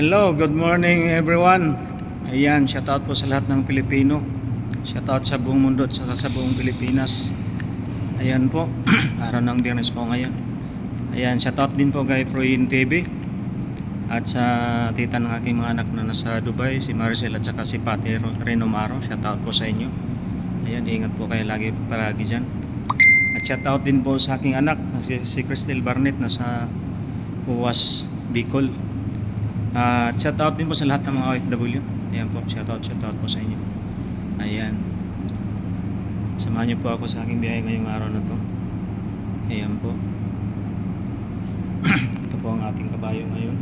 Hello, good morning everyone. Ayan, shoutout po sa lahat ng Pilipino. Shoutout sa buong mundo at sa buong Pilipinas. Ayan po, araw ng Biyernes po ngayon. Ayan, shoutout din po kay Froyin TV at sa tita ng aking mga anak na nasa Dubai, si Maricel at saka si Pati Renomaro. Shoutout po sa inyo. Ayan, ingat po kayo lagi palagi dyan. At shoutout din po sa aking anak, si Cristel Barnett na sa Uwas, Bicol. Shoutout din po sa lahat ng mga OFW. Ayan po, shoutout po sa inyo. Ayan. Samahan niyo po ako sa aking biyahe ngayong araw na to. Ayan po. Ito po ang ating kabayo ngayon.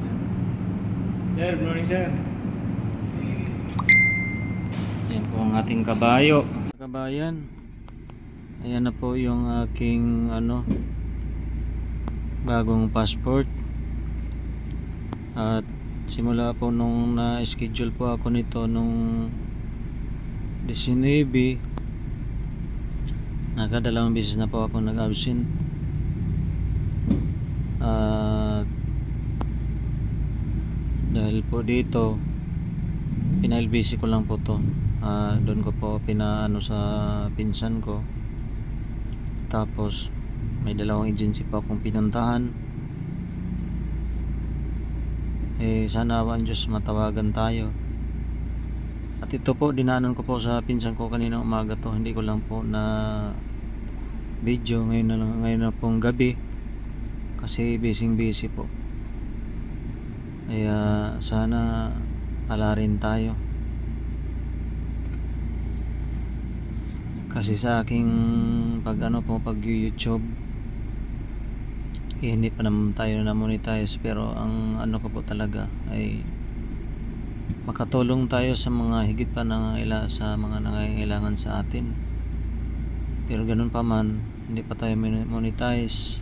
Ayan. Sir, good morning sir. Ayan po ang ating kabayo. Kabayan. Ayan na po yung aking bagong passport. At simula po nung na-schedule po ako nito nung 19, nakadalawang beses na po ako nag-absent. At dahil po dito, pinailbisi ko lang po to. Doon ko po pinaano sa pinsan ko. Tapos may dalawang agency pa akong pinuntahan. Sana ang Diyos matawagan tayo. At ito po, dinaanan ko po sa pinsan ko kanina umaga to. Hindi ko lang po na video ngayon na pong gabi kasi busy po. Kaya sana pala rin tayo. Kasi sa aking pag YouTube, hindi pa naman tayo na monetize, pero ang ko po talaga ay makatulong tayo sa mga higit pa sa mga nangangailangan sa atin. Pero ganun pa man, hindi pa tayo monetize,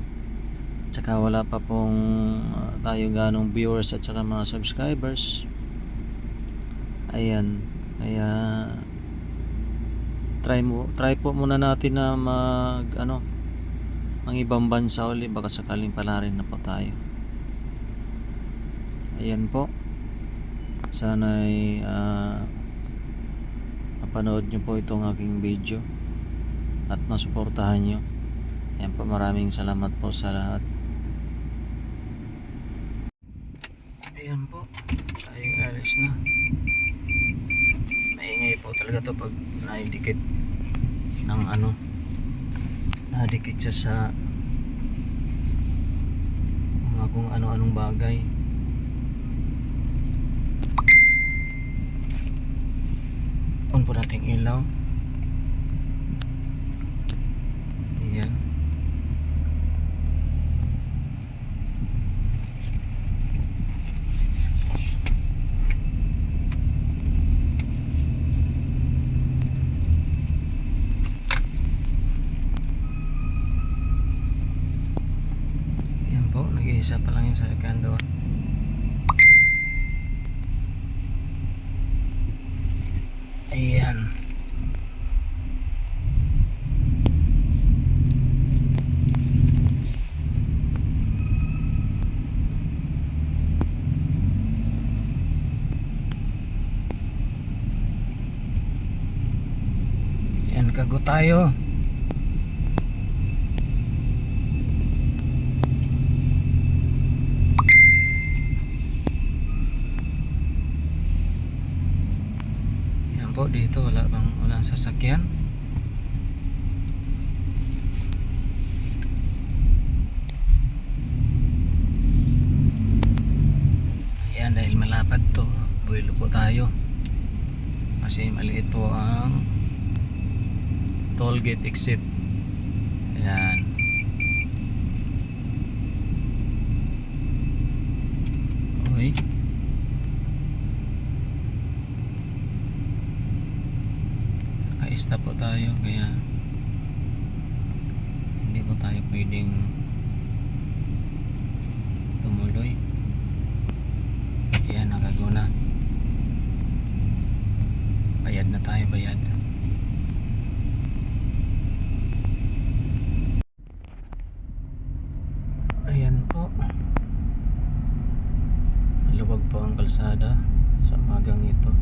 tsaka wala pa pong tayo ganong viewers at tsaka mga subscribers. Ayan, kaya try po muna natin na ang ibang bansa ulit, baka sakaling pala rin na po tayo. Ayan po, sana ay mapanood nyo po itong aking video at masuportahan nyo. Ayan po, maraming salamat po sa lahat. Ayan po, tayo alis na. Maingay po talaga to pag naidikit ng nadikit siya sa mga kung ano-anong bagay. On po nating ilaw. Ayan. Nag-iisa pa lang yung sasakyan doon. Ayan. Ayan, kago tayo. Dito walang sasakyan. Ayan, dahil malapad to, buwelo po tayo kasi maliit po ang toll gate exit. Ayan. Okay. Stop po tayo, kaya hindi po tayo pwedeng tumuloy. Ayan, nakaguna. Bayad na tayo, bayad. Ayan po. po ang kalsada sa umagang ito.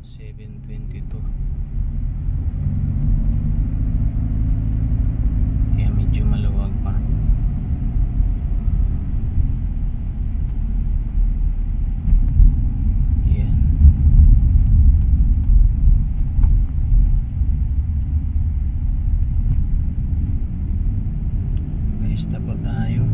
7:22. Kaya medyo maluwag pa. Yan. Basta po tayo.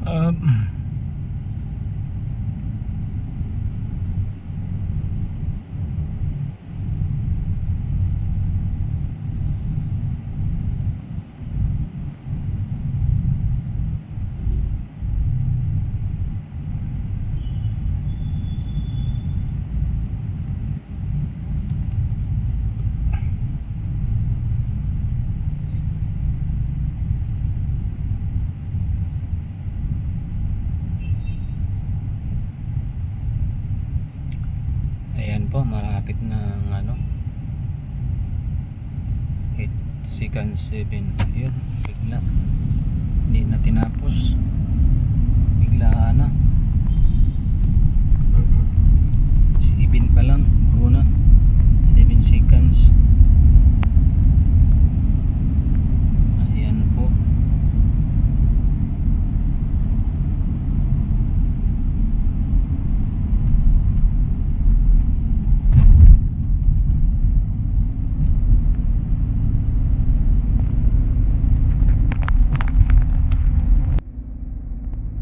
Um, Ayan po, malapit na ang 8 seconds 7. Yun, bigla hindi na tinapos, biglaan na 7 pa lang, go na 7 seconds. Ayan po.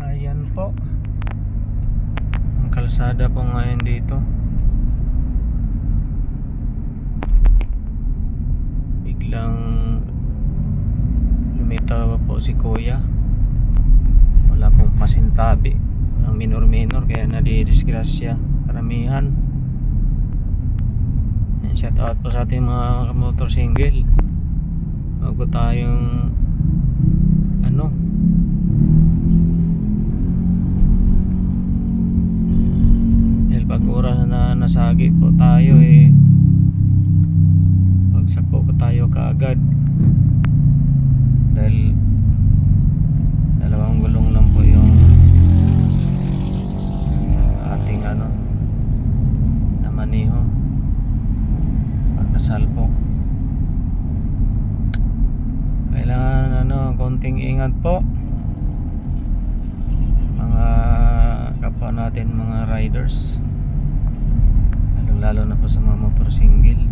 Ayan po ang kalsada po ngayon dito. Biglang lumitaw po si kuya, wala pong pasintabi, walang minor kaya nadidisgrasya karamihan. And shout out po sa ating mga motor single. Bago tayong pag oras na nasagi po tayo bagsak po tayo kaagad dahil dalawang gulong lang po yung ating na maniho pag nasalpok. Kailangan konting ingat po mga kapwa natin, mga riders, lalo na po sa mga motor single.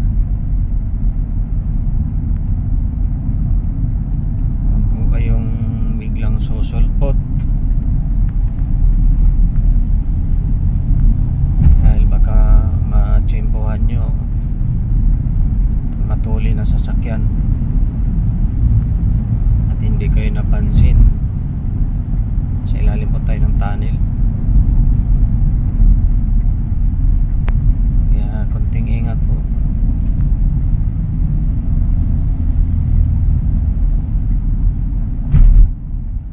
Huwag po kayong biglang susulpot dahil baka matsempohan nyo, matuli na sasakyan at hindi kayo napansin. Sa ilalim po tayo ng tunnel, konting ingat po.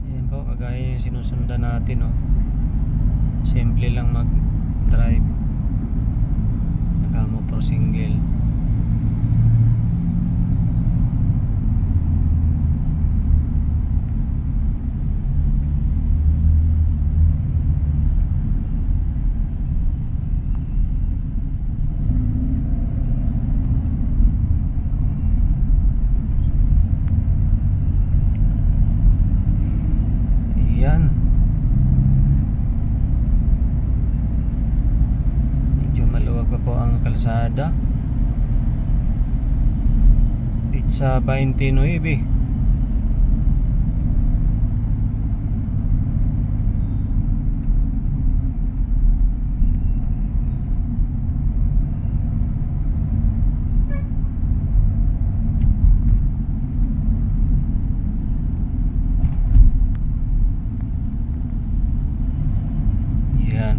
Ayan po, kagaya yung sinusundan natin simple lang mag drive, naka motor single. Medyo maluwag pa po ang kalsada. Pizza 29. Yan.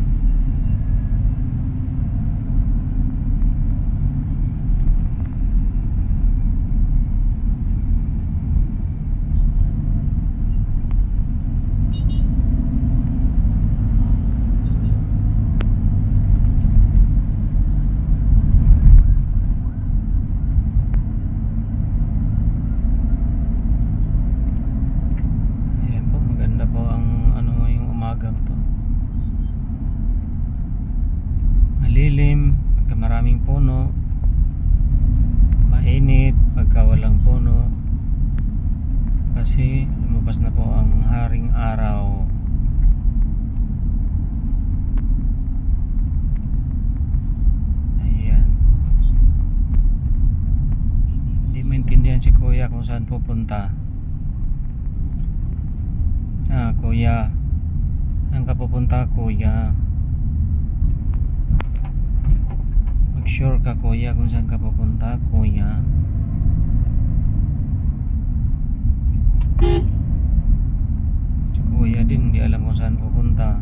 pagka walang puno, kasi lumabas na po ang haring araw. Ayan, hindi maintindihan si kuya kung saan pupunta. Kuya, saan ka pupunta kuya? Mag sure ka kuya kung saan ka pupunta kuya. Si kuya din hindi alam kung saan pupunta.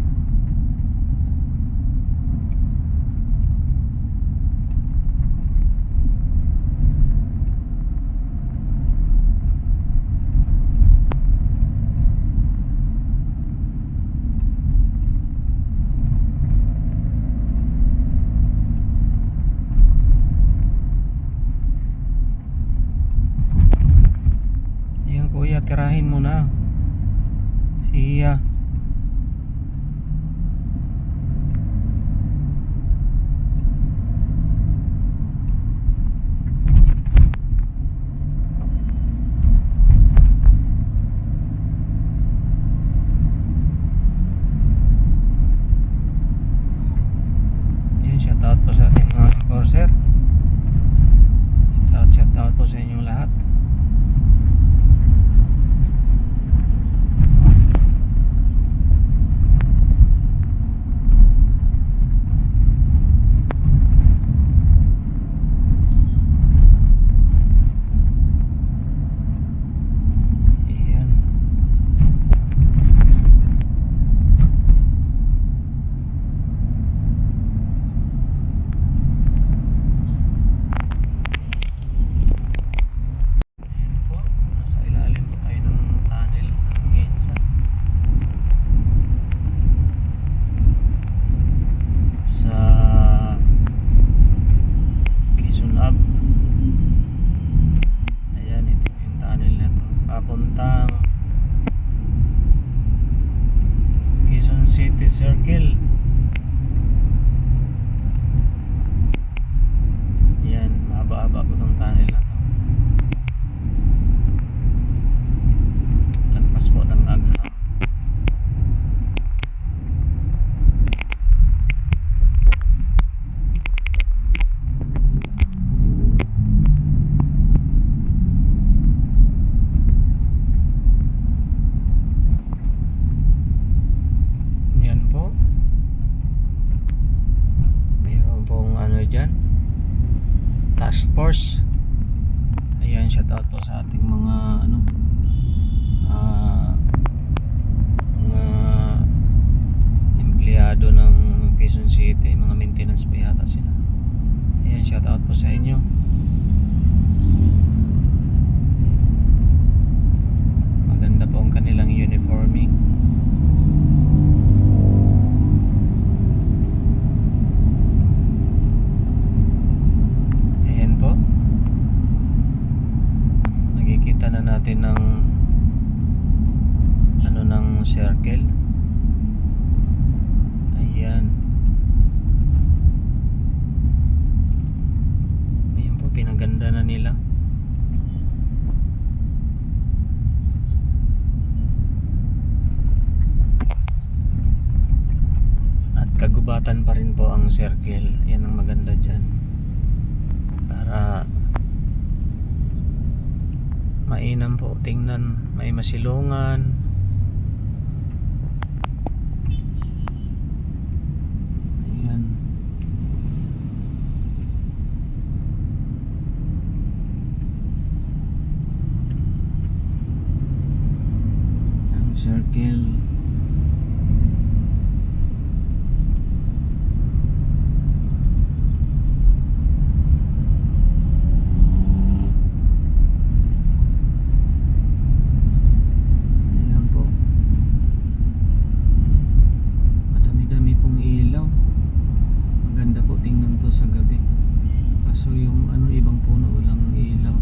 Ayan kuya, tirahin mo na siya. Yan, shoutout po sa ating mga enforcer. Shoutout po sa inyong lahat. Ayan. Ayan po, nasa ilalim po tayo ng tunnel ng EDSA sa Quezon Ave. Ayan, ito yung tunnel na to papuntang Quezon City Circle. Yan, mahaba-haba po itong tunnel na to. Lagpas po ng Agham. Yan po. Mayroon pong ano dyan, task force. Ayan, shoutout po sa ating mga mga empleyado ng Quezon City, mga maintenance pa yata sila. Ayan, shoutout po sa inyo. Maganda po ang kanilang uniforming. Ayan po, nakikita na natin ng ng circle. Ayan. Ayan po, pinaganda na nila. At kagubatan pa rin po ang circle. Yan ang maganda dyan, para mainam po tingnan, may masilungan. Ayan. Ang circle. Sa gabi, kaso yung ibang puno walang ilaw.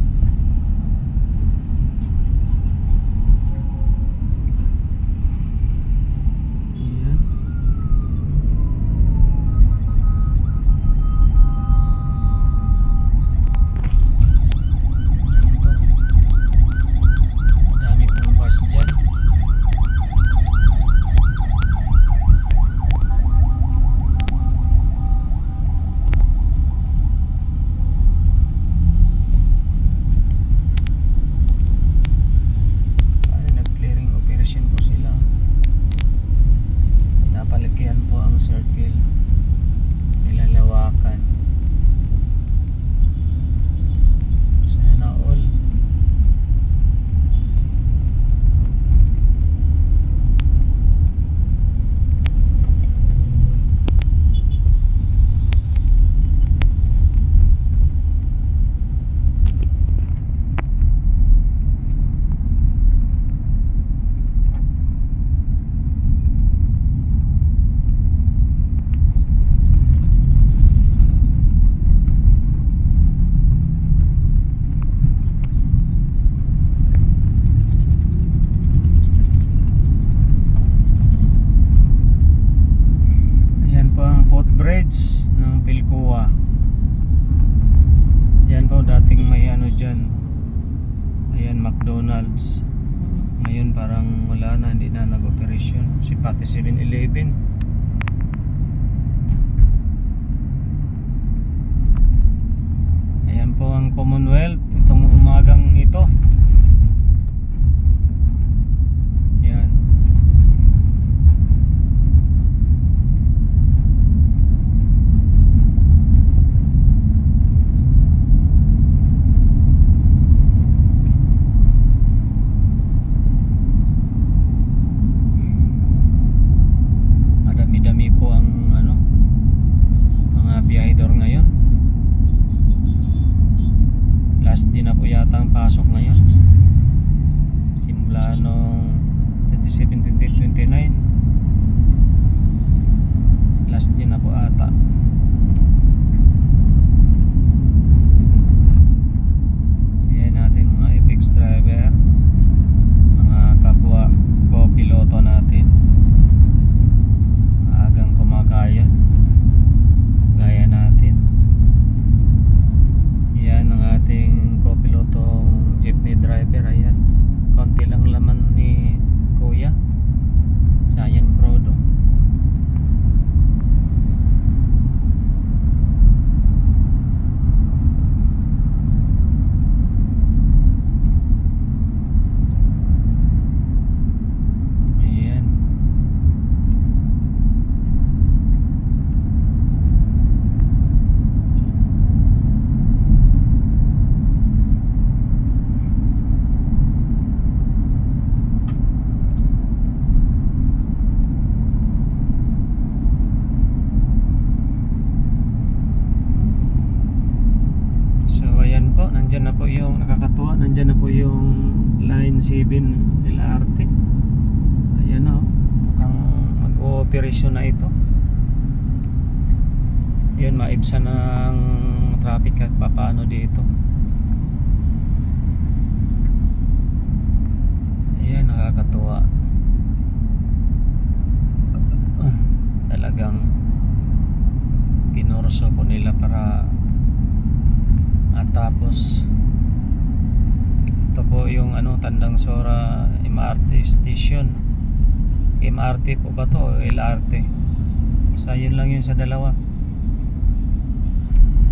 McDonald's. Ngayon parang wala na, hindi na nag-operasyon. Si pati 7-Eleven. Ayan po ang Commonwealth itong umagang ito. Ayan. Madami-dami po ang mga biyahedor ngayon. Last din na po yata ang pasok ngayon. Simula nung 27-29. Last din na po ata. Ayan natin mga FX driver, mga kapwa co-piloto natin, agang kumakayod gaya natin. Yan ang ating co-pilotong jeepney driver. Ayan, konti lang laman ni kuya, sayang krodo. Ayan. So ayan po, nandyan na po yung nakakatuwa, nandyan na po yung line 7 LRT. Ayan na, mukhang mag-ooperasyon na ito. Yun, maibsan ng traffic at papaano dito. Ayan, nakakatuwa. Talagang pinorso po nila para matapos. Ito po yung Tandang Sora MRT station. MRT po ba to o LRT? Basta yun lang yun sa dalawa.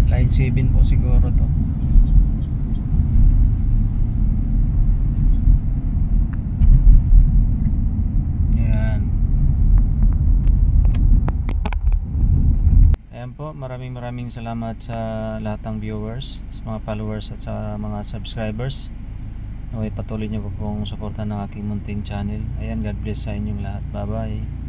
Line 7 po siguro to. Ayan. Ayan po, maraming salamat sa lahat ng viewers, sa mga followers at sa mga subscribers. Naway patuloy nyo po pong suportahan ng aking munting channel. Ayan, God bless sa inyong lahat. Bye bye.